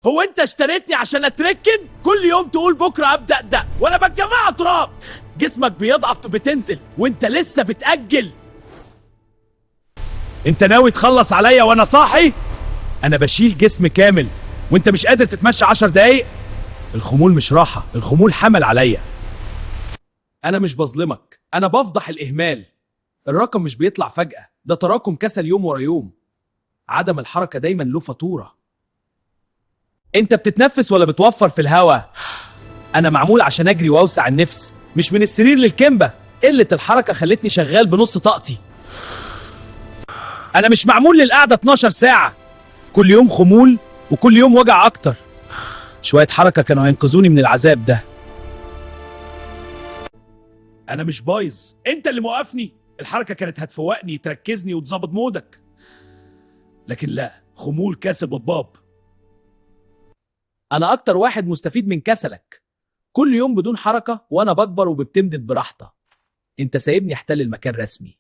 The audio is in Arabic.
هو انت اشتريتني عشان اتركن؟ كل يوم تقول بكره ابدا ده وانا بتجمع تراب. جسمك بيضعف وبتنزل وانت لسه بتأجل. انت ناوي تخلص عليا وانا صاحي؟ انا بشيل جسم كامل وانت مش قادر تتمشى 10 دقايق. الخمول مش راحة، الخمول حمل عليا. انا مش بظلمك، انا بفضح الاهمال. الرقم مش بيطلع فجأة، ده تراكم كسل يوم ورا يوم. عدم الحركة دايما له فاتورة. انت بتتنفس ولا بتوفر في الهوا؟ انا معمول عشان اجري واوسع النفس، مش من السرير للكنبة. قلة الحركة خلتني شغال بنص طاقتي. انا مش معمول للقعدة 12 ساعة. كل يوم خمول وكل يوم وجع اكتر. شوية حركة كانوا هينقذوني من العذاب ده. انا مش بايظ، انت اللي موقفني. الحركة كانت هتفوقني، تركزني وتظبط مودك، لكن لا، خمول كاسب باب. انا اكتر واحد مستفيد من كسلك. كل يوم بدون حركة وانا بكبر وبتمدد براحتها. انت سايبني احتل المكان رسمي.